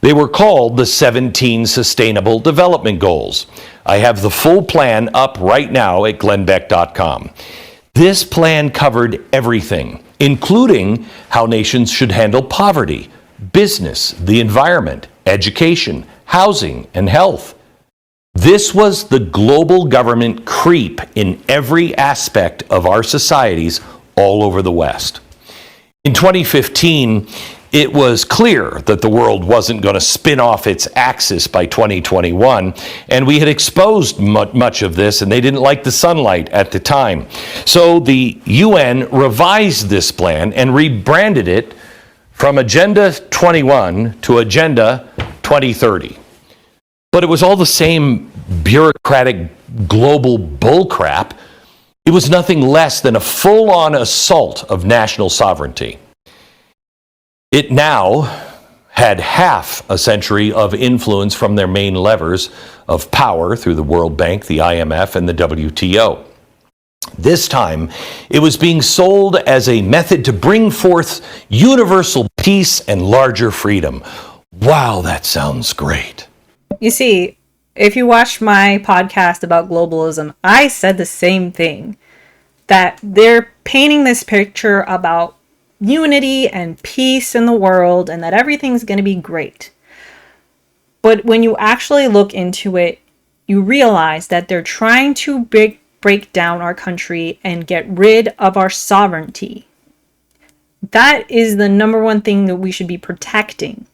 They were called the 17 Sustainable Development Goals. I have the full plan up right now at glennbeck.com. This plan covered everything, including how nations should handle poverty, business, the environment, education, housing, and health. This was the global government creep in every aspect of our societies all over the West. In 2015, it was clear that the world wasn't going to spin off its axis by 2021, and we had exposed much of this, and they didn't like the sunlight at the time. So the UN revised this plan and rebranded it from Agenda 21 to Agenda 2030. But it was all the same bureaucratic global bullcrap. It was nothing less than a full-on assault of national sovereignty. It now had half a century of influence from their main levers of power through the World Bank, the IMF, and the WTO. This time, it was being sold as a method to bring forth universal peace and larger freedom. Wow, that sounds great. You see, if you watch my podcast about globalism, I said the same thing, that they're painting this picture about unity and peace in the world and that everything's going to be great. But when you actually look into it, you realize that they're trying to break down our country and get rid of our sovereignty. That is the number one thing that we should be protecting.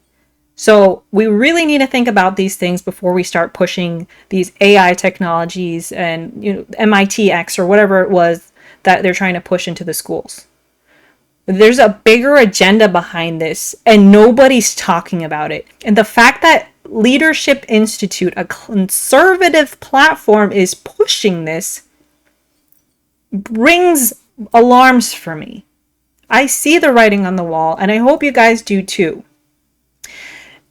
So we really need to think about these things before we start pushing these AI technologies and MIT X or whatever it was that they're trying to push into the schools. There's a bigger agenda behind this and nobody's talking about it. And the fact that Leadership Institute, a conservative platform, is pushing this rings alarms for me. I see the writing on the wall and I hope you guys do too.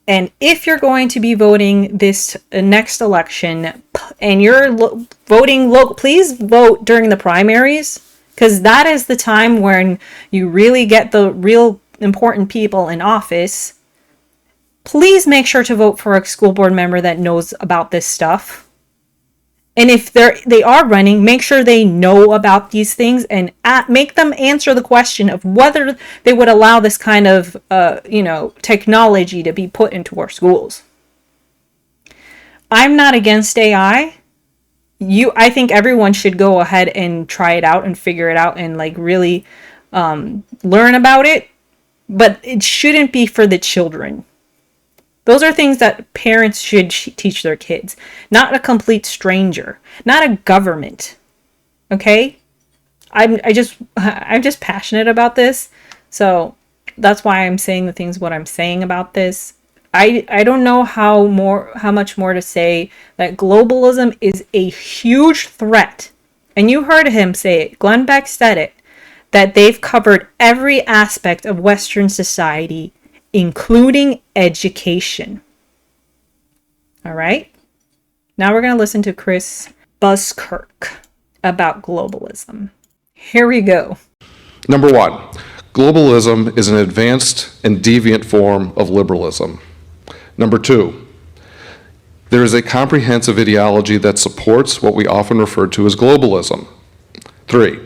And if you're going to be voting this next election and you're voting local, please vote during the primaries, because that is the time when you really get the real important people in office. Please make sure to vote for a school board member that knows about this stuff. And if they are running, make sure they know about these things and make them answer the question of whether they would allow this kind of, technology to be put into our schools. I'm not against AI. I think everyone should go ahead and try it out and figure it out and really learn about it. But it shouldn't be for the children. Those are things that parents should teach their kids, not a complete stranger, not a government. Okay? I'm just passionate about this. So that's why I'm saying what I'm saying about this. I don't know how much more to say. That globalism is a huge threat. And you heard him say it. Glenn Beck said it, that they've covered every aspect of Western society, including education. All right? Now we're going to listen to Chris Buskirk about globalism. Here we go. Number one, globalism is an advanced and deviant form of liberalism. Number two, there is a comprehensive ideology that supports what we often refer to as globalism. Three,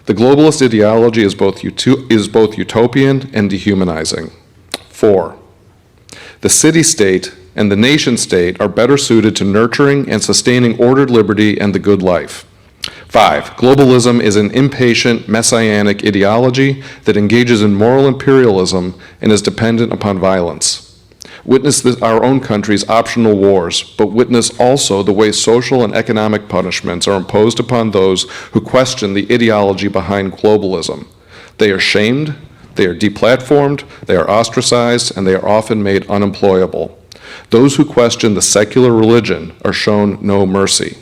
the globalist ideology is both utopian and dehumanizing. 4. The city-state and the nation-state are better suited to nurturing and sustaining ordered liberty and the good life. 5. Globalism is an impatient, messianic ideology that engages in moral imperialism and is dependent upon violence. Witness our own country's optional wars, but witness also the way social and economic punishments are imposed upon those who question the ideology behind globalism. They are shamed, they are deplatformed, they are ostracized, and they are often made unemployable. Those who question the secular religion are shown no mercy.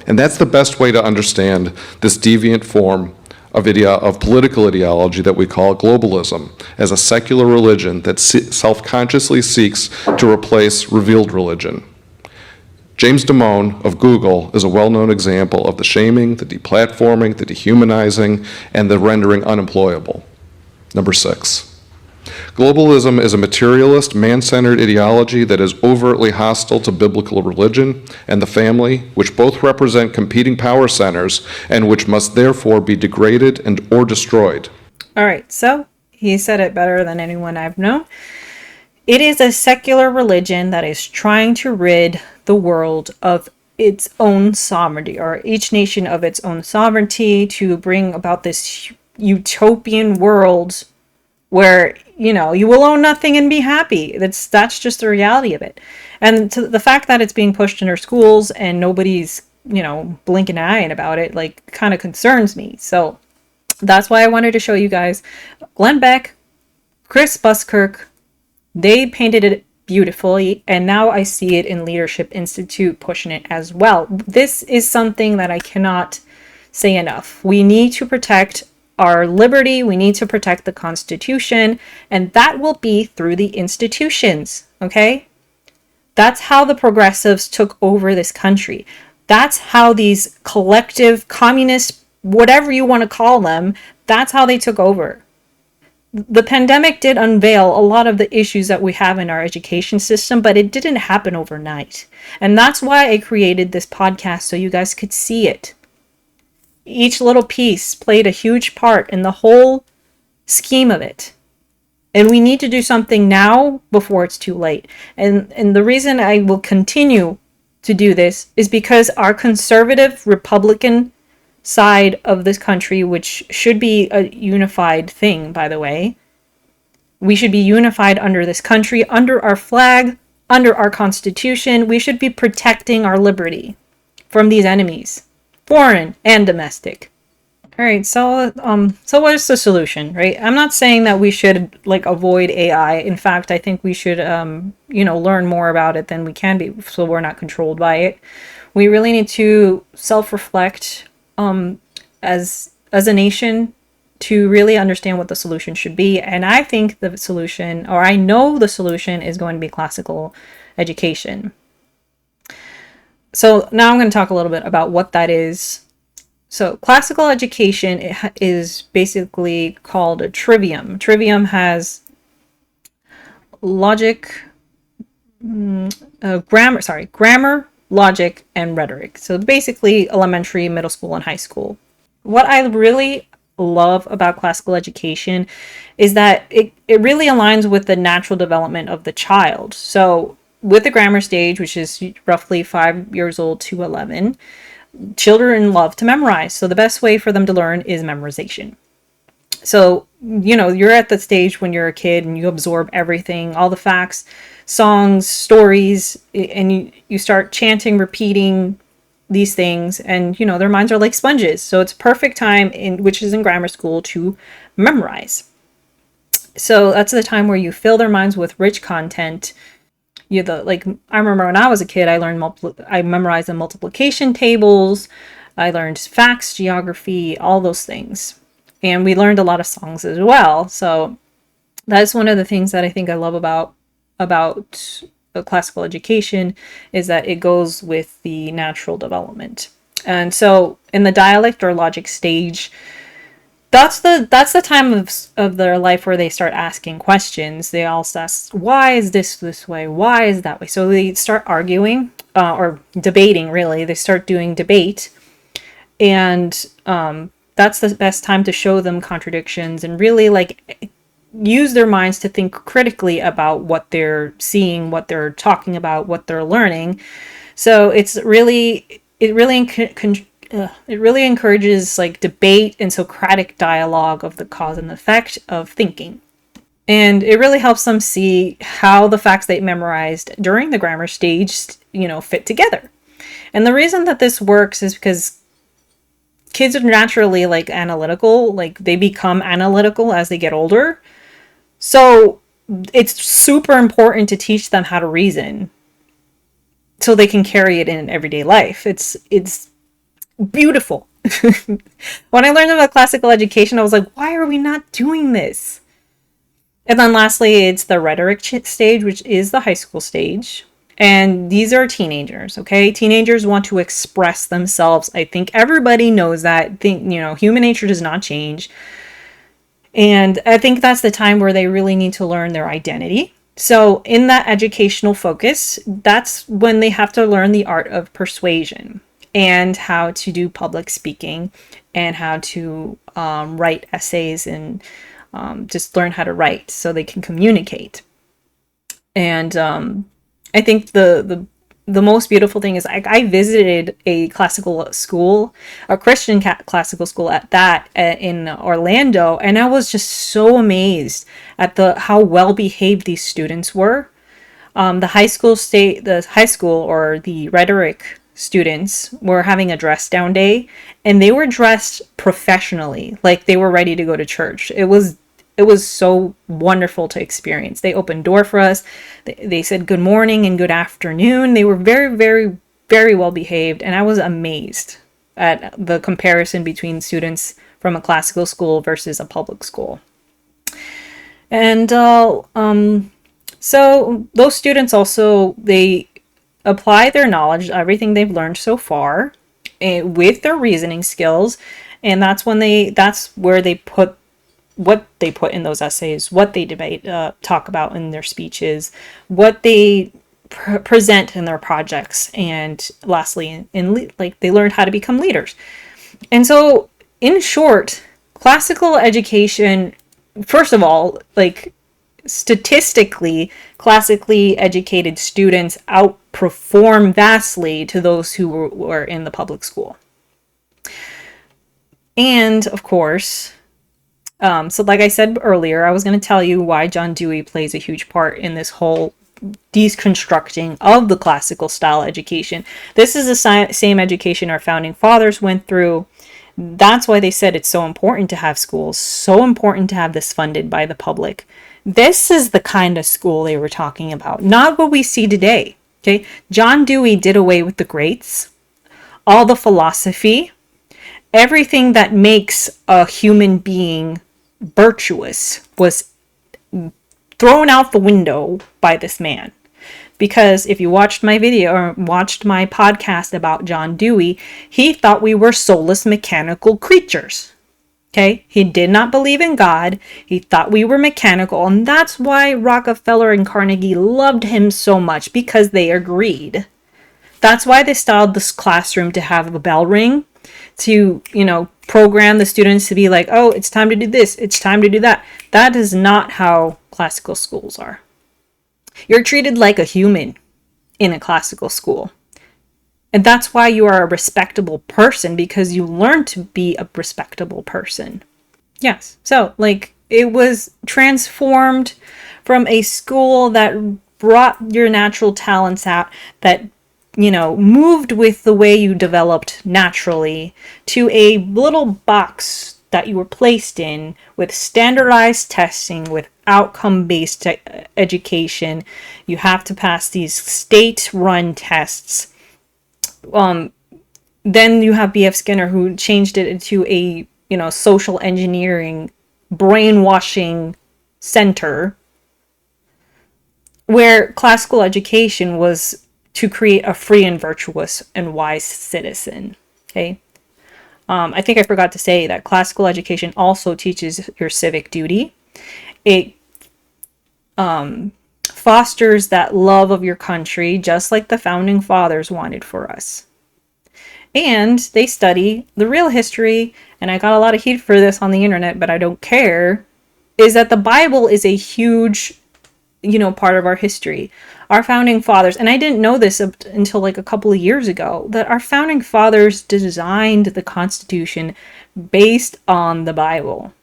And that's the best way to understand this deviant form of political ideology that we call globalism, as a secular religion that self-consciously seeks to replace revealed religion. James Damone of Google is a well-known example of the shaming, the deplatforming, the dehumanizing, and the rendering unemployable. Number 6. Globalism is a materialist, man-centered ideology that is overtly hostile to biblical religion and the family, which both represent competing power centers and which must therefore be degraded or destroyed. All right, so he said it better than anyone I've known. It is a secular religion that is trying to rid the world of its own sovereignty, or each nation of its own sovereignty, to bring about this utopian world where, you will own nothing and be happy. That's just the reality of it. And to the fact that it's being pushed in our schools and nobody's, blinking an eye about it, kind of concerns me. So that's why I wanted to show you guys Glenn Beck, Chris Buskirk. They painted it beautifully, and now I see it in Leadership Institute pushing it as well. This is something that I cannot say enough. We need to protect our liberty, we need to protect the Constitution, and that will be through the institutions, okay? That's how the progressives took over this country. That's how these collective communist, whatever you want to call them, that's how they took over. The pandemic did unveil a lot of the issues that we have in our education system, but it didn't happen overnight. And that's why I created this podcast, so you guys could see it. Each little piece played a huge part in the whole scheme of it. And we need to do something now before it's too late. And the reason I will continue to do this is because our conservative Republican side of this country, which should be a unified thing, by the way, we should be unified under this country, under our flag, under our Constitution. We should be protecting our liberty from these enemies, foreign and domestic. All right, so what's the solution, right? I'm not saying that we should avoid AI. In fact, I think we should learn more about it than we can be, so we're not controlled by it. We really need to self-reflect as a nation, to really understand what the solution should be. And I think the solution, or I know the solution, is going to be classical education. So now I'm going to talk a little bit about what that is. So classical education is basically called a trivium. Trivium has logic, grammar, logic, and rhetoric. So basically elementary, middle school, and high school. What I really love about classical education is that it really aligns with the natural development of the child. So with the grammar stage, which is roughly 5 years old to 11, children love to memorize. So the best way for them to learn is memorization. So, you're at the stage when you're a kid and you absorb everything, all the facts, songs, stories, and you start chanting, repeating these things, and, their minds are like sponges. So it's perfect time, which is in grammar school, to memorize. So that's the time where you fill their minds with rich content. I remember when I was a kid, I memorized the multiplication tables, I learned facts, geography, all those things. And we learned a lot of songs as well. So that's one of the things that I think I love about classical education, is that it goes with the natural development. And so in the dialect or logic stage, that's the time of their life where they start asking questions. They all ask, why is this way? Why is that way? So they start arguing, or debating, really. They start doing debate. And that's the best time to show them contradictions and really use their minds to think critically about what they're seeing, what they're talking about, what they're learning. So it really encourages debate and Socratic dialogue of the cause and effect of thinking. And it really helps them see how the facts they memorized during the grammar stage, fit together. And the reason that this works is because kids are naturally analytical, they become analytical as they get older. So it's super important to teach them how to reason so they can carry it in everyday life. It's beautiful. When I learned about classical education, I was like, why are we not doing this? And then lastly, it's the rhetoric stage, which is the high school stage. And these are teenagers, okay? Teenagers want to express themselves. I think everybody knows that. Human nature does not change. And I think that's the time where they really need to learn their identity. So in that educational focus, that's when they have to learn the art of persuasion and how to do public speaking and how to write essays and just learn how to write so they can communicate. And I think the most beautiful thing is I visited a classical school, a Christian classical school at that in Orlando, and I was just so amazed at how well behaved these students were. The high school or the rhetoric students were having a dress down day, and they were dressed professionally, like they were ready to go to church. It was so wonderful to experience. They opened door for us. They said good morning and good afternoon. They were very, very, very well behaved. And I was amazed at the comparison between students from a classical school versus a public school. And so those students also, they apply their knowledge, everything they've learned so far, with their reasoning skills. And that's where they put what they put in those essays, what they debate, talk about in their speeches, what they present in their projects, and lastly, they learned how to become leaders. And so, in short, classical education, first of all, statistically, classically educated students outperform vastly to those who were in the public school. And of course, so like I said earlier, I was going to tell you why John Dewey plays a huge part in this whole deconstructing of the classical style education. This is the same education our founding fathers went through. That's why they said it's so important to have schools, so important to have this funded by the public. This is the kind of school they were talking about, not what we see today. Okay, John Dewey did away with the greats, all the philosophy, everything that makes a human being virtuous was thrown out the window by this man. Because if you watched my video or watched my podcast about John Dewey, he thought we were soulless mechanical creatures. Okay? He did not believe in God. He thought we were mechanical. And that's why Rockefeller and Carnegie loved him so much, because they agreed. That's why they styled this classroom to have a bell ring, to, program the students to be like, oh, it's time to do this, it's time to do that. That is not how classical schools are. You're treated like a human in a classical school. And that's why you are a respectable person, because you learn to be a respectable person. Yes. So, it was transformed from a school that brought your natural talents out, that, moved with the way you developed naturally, to a little box that you were placed in with standardized testing, with outcome-based education. You have to pass these state-run tests. Then you have B.F. Skinner, who changed it into a, social engineering, brainwashing center, where classical education was to create a free and virtuous and wise citizen. Okay. I think I forgot to say that classical education also teaches your civic duty. It fosters that love of your country, just like the founding fathers wanted for us. And they study the real history, and I got a lot of heat for this on the internet, but I don't care, is that the Bible is a huge, part of our history. Our founding fathers, and I didn't know this until a couple of years ago, that our founding fathers designed the Constitution based on the Bible.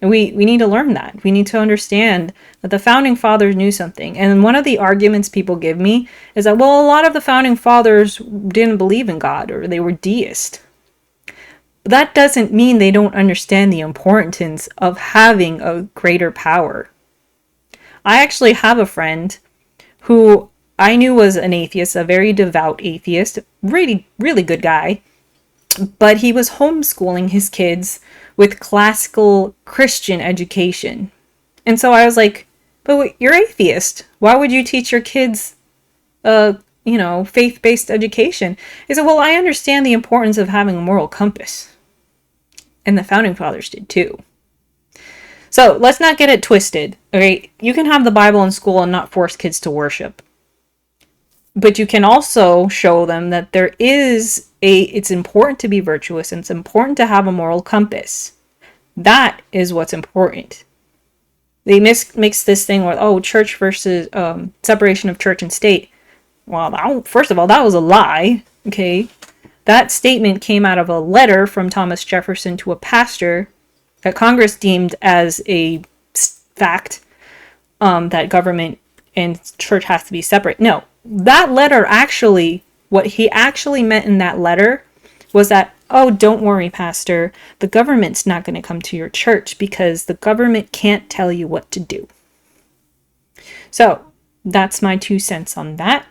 And we need to learn that. We need to understand that the founding fathers knew something. And one of the arguments people give me is that, well, a lot of the founding fathers didn't believe in God, or they were deist. But that doesn't mean they don't understand the importance of having a greater power. I actually have a friend who I knew was an atheist, a very devout atheist, really, really good guy. But he was homeschooling his kids with classical Christian education. And so I was like, but wait, you're atheist. Why would you teach your kids, faith-based education? He said, well, I understand the importance of having a moral compass. And the founding fathers did too. So let's not get it twisted. Okay, you can have the Bible in school and not force kids to worship. But you can also show them that it's important to be virtuous, and it's important to have a moral compass. That is what's important. They mix this thing with, church versus separation of church and state. Well, first of all, that was a lie. Okay, that statement came out of a letter from Thomas Jefferson to a pastor that Congress deemed as a fact, that government and church has to be separate. No, that letter what he actually meant in that letter was that, don't worry, pastor, the government's not going to come to your church because the government can't tell you what to do. So that's my 2 cents on that.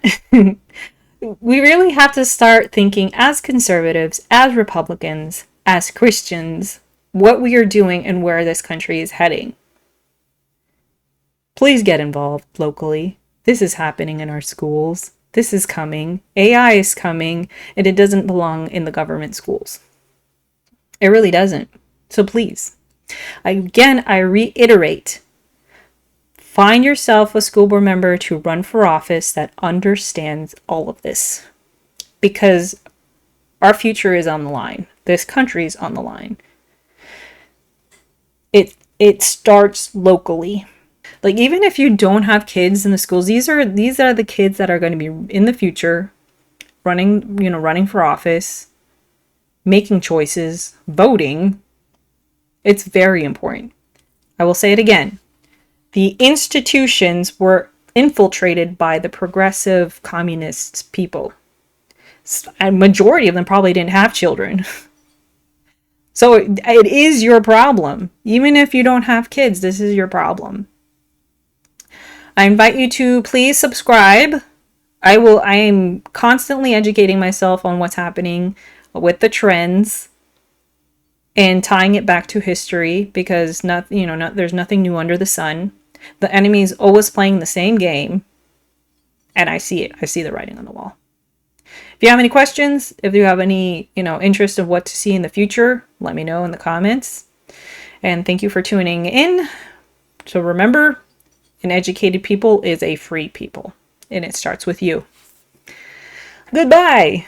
We really have to start thinking as conservatives, as Republicans, as Christians, what we are doing and where this country is heading. Please get involved locally. This is happening in our schools. This is coming. AI is coming, and it doesn't belong in the government schools. It really doesn't. So please, again, I reiterate, find yourself a school board member to run for office that understands all of this. Because our future is on the line. This country is on the line. It starts locally. Even if you don't have kids in the schools, these are the kids that are going to be in the future running for office, making choices, voting. It's very important. I will say it again. The institutions were infiltrated by the progressive communist people. A majority of them probably didn't have children. So it is your problem. Even if you don't have kids, this is your problem. I invite you to please subscribe. I am constantly educating myself on what's happening with the trends. and tying it back to history, because there's nothing new under the sun. The enemy is always playing the same game, and I see it. I see the writing on the wall. If you have any questions, if you have any, interest of what to see in the future, let me know in the comments. And thank you for tuning in. So remember, an educated people is a free people, and it starts with you. Goodbye.